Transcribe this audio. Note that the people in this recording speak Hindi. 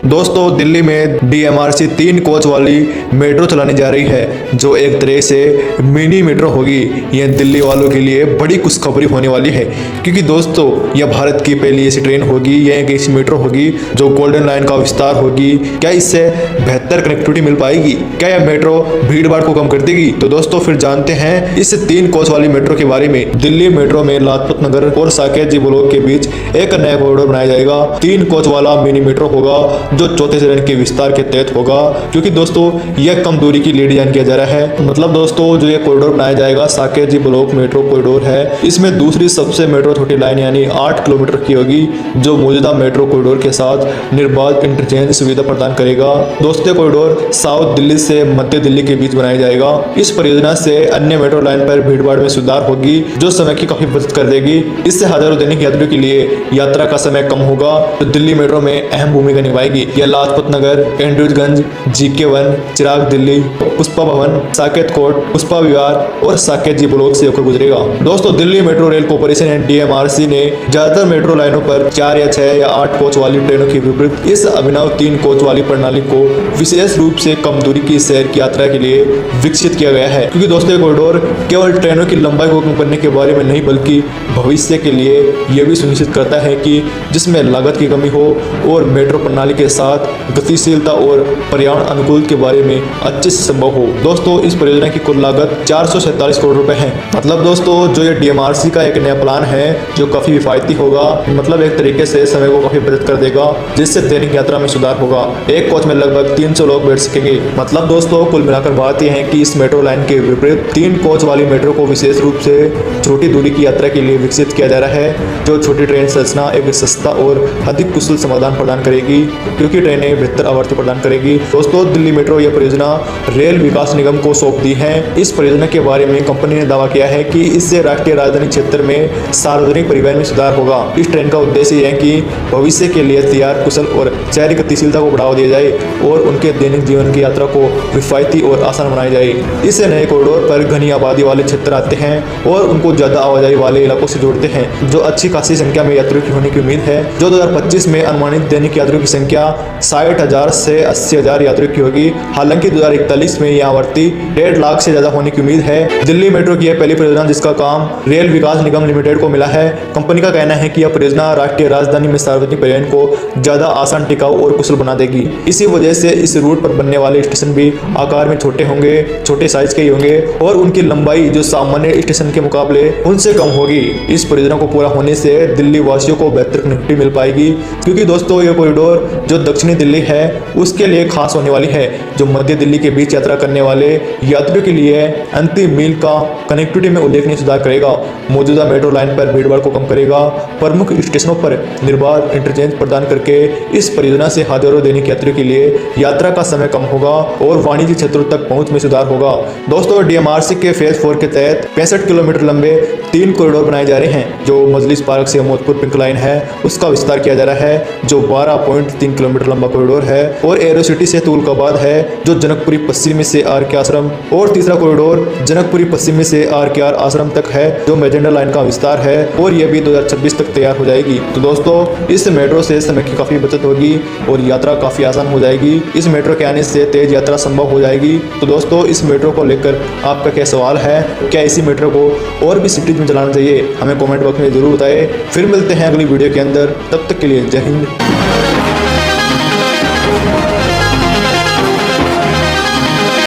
दोस्तों दिल्ली में DMRC 3 कोच वाली मेट्रो चलाने जा रही है, जो एक तरह से मिनी मेट्रो होगी। यह दिल्ली वालों के लिए बड़ी खुशखबरी होने वाली है, क्योंकि दोस्तों यह भारत की पहली ऐसी ट्रेन होगी, यह एक ऐसी मेट्रो होगी जो गोल्डन लाइन का विस्तार होगी। क्या इससे बेहतर कनेक्टिविटी मिल पाएगी? क्या यह मेट्रो भीड़ भाड़ को कम कर देगी? तो दोस्तों फिर जानते हैं इस 3 कोच वाली मेट्रो के बारे में। दिल्ली मेट्रो में लाजपत नगर और साकेत जी ब्लॉक के बीच एक नया कॉरिडोर बनाया जाएगा। 3 कोच वाला मिनी मेट्रो होगा जो चौथे चरण के विस्तार के तहत होगा, क्योंकि दोस्तों यह कम दूरी की लिए डिजाइन किया जा रहा है। मतलब दोस्तों जो ये कॉरिडोर बनाया जाएगा साकेत जी ब्लॉक मेट्रो कॉरिडोर है, इसमें दूसरी सबसे मेट्रो छोटी लाइन यानी 8 किलोमीटर की होगी, जो मौजूदा मेट्रो कॉरिडोर के साथ निर्बाध इंटरचेंज सुविधा प्रदान करेगा। दोस्तों कॉरिडोर साउथ दिल्ली से मध्य दिल्ली के बीच बनाया जाएगा। इस परियोजना से अन्य मेट्रो लाइन पर भीड़ भाड़ में सुधार होगी, जो समय की काफी बचत कर देगी। इससे हजारों दैनिक यात्रियों के लिए यात्रा का समय कम होगा, तो दिल्ली मेट्रो में अहम भूमिका निभाएगी। यह लाजपत नगर, एंड्रयूजगंज, GK1, चिराग दिल्ली, पुष्पा भवन, साकेत कोट, पुष्पा विहार और साकेत जी ब्लॉक से होकर गुजरेगा। दोस्तों Delhi metro rail corporation and DMRC ने ज्यादातर मेट्रो लाइनों पर 4 या 6 या 8 कोच वाली ट्रेनों के विपरीत इस अभिनव 3 कोच वाली प्रणाली को विशेष रूप से कम दूरी की शहर की यात्रा के लिए विकसित किया गया है। क्योंकि दोस्तों कॉरिडोर केवल ट्रेनों की लंबाई को कम करने के बारे में नहीं, बल्कि भविष्य के लिए यह भी सुनिश्चित करता है कि जिसमें लागत की कमी हो और मेट्रो प्रणाली के साथ गतिशीलता और पर्यावरण अनुकूल के बारे में अच्छे से संभव हो। दोस्तों इस परियोजना की कुल लागत 447 करोड़ रुपए है। मतलब दोस्तों जो ये DMRC का एक नया प्लान है जो काफी किफायती होगा, मतलब एक तरीके से समय को काफी बचत कर देगा, जिससे दैनिक यात्रा में सुधार होगा। एक कोच में लगभग 300 लोग बैठ सकेंगे। मतलब दोस्तों कुल मिलाकर बात यह है कि इस मेट्रो लाइन के विपरीत 3 कोच वाली मेट्रो को विशेष रूप से छोटी दूरी की यात्रा के लिए विकसित किया जा रहा है, जो छोटी ट्रेन संरचना एक सस्ता और अधिक कुशल समाधान प्रदान करेगी, क्योंकि ट्रेनें बेहतर आवर्ती प्रदान करेगी। दोस्तों दिल्ली मेट्रो यह परियोजना रेल विकास निगम को सौंप दी है। इस परियोजना के बारे में कंपनी ने दावा किया है कि इससे राष्ट्रीय राजधानी क्षेत्र में सार्वजनिक परिवहन में सुधार होगा। इस ट्रेन का उद्देश्य यह है कि भविष्य के लिए तैयार, कुशल और शहरी गतिशीलता को बढ़ावा दिया जाए और उनके दैनिक जीवन की यात्रा को किफायती और आसान बनाया जाए। इससे नए कॉरिडोर पर घनी आबादी वाले क्षेत्र आते हैं और उनको ज्यादा आवाजाही वाले इलाकों से जोड़ते हैं, जो अच्छी खासी संख्या में यात्रियों की होने की उम्मीद है। जो 2025 में अनुमानित दैनिक यात्रियों की संख्या 60,000 से 80,000 यात्रियों की होगी। हालांकि 2041 में यह आवर्ती 1.5 लाख से ज्यादा होने की उम्मीद है। दिल्ली मेट्रो की यह पहली परियोजना जिसका काम रेल विकास निगम लिमिटेड को मिला है। कंपनी का कहना है कि यह परियोजना राष्ट्रीय राजधानी में सार्वजनिक परिवहन को ज्यादा आसान, टिकाऊ और कुशल बना देगी। इसी वजह से इस रूट पर बनने वाले स्टेशन भी आकार में छोटे होंगे, छोटे साइज के ही होंगे और उनकी लंबाई जो सामान्य स्टेशन के मुकाबले उनसे कम होगी। इस परियोजना को पूरा होने से दिल्ली वासियों को बेहतर कनेक्टिविटी मिल पाएगी, क्योंकि दोस्तों यह कॉरिडोर जो दक्षिणी दिल्ली है उसके लिए खास होने वाली है, जो मध्य दिल्ली के बीच यात्रा करने वाले यात्रियों के लिए अंतिम मील का कनेक्टिविटी में उल्लेखनीय सुधार करेगा। मौजूदा मेट्रो लाइन पर भीड़ भाड़ को कम करेगा। प्रमुख स्टेशनों पर निर्बाध इंटरचेंज प्रदान करके इस परियोजना से हजारों दैनिक यात्रियों के लिए यात्रा का समय कम होगा और वाणिज्य क्षेत्रों तक पहुंच में सुधार होगा। दोस्तों DMRC के फेज 4 के तहत 65 किलोमीटर लंबे 3 कॉरिडोर बनाए जा रहे हैं। जो मजलिस पार्क से मोदपुर पिंक लाइन है उसका विस्तार किया जा रहा है, जो 12.3 किलोमीटर लंबा कॉरिडोर है, और एरो सिटी से तुगलकाबाद है, जो जनकपुरी पश्चिमी से RK आश्रम, और तीसरा कॉरिडोर जनकपुरी पश्चिमी से RKR आश्रम तक है, जो मैजेंडा लाइन का विस्तार है, और यह भी 2026 तक तैयार हो जाएगी। तो दोस्तों इस मेट्रो से समय की काफी बचत होगी और यात्रा काफी आसान हो जाएगी। इस मेट्रो के आने से तेज यात्रा संभव हो जाएगी। तो दोस्तों इस मेट्रो को लेकर आपका क्या सवाल है? क्या इसी मेट्रो को और भी सिटीज में चलाना चाहिए? हमें कमेंट बॉक्स में जरूर बताएं। फिर मिलते हैं अगली वीडियो के अंदर, तब तक के लिए जय हिंद।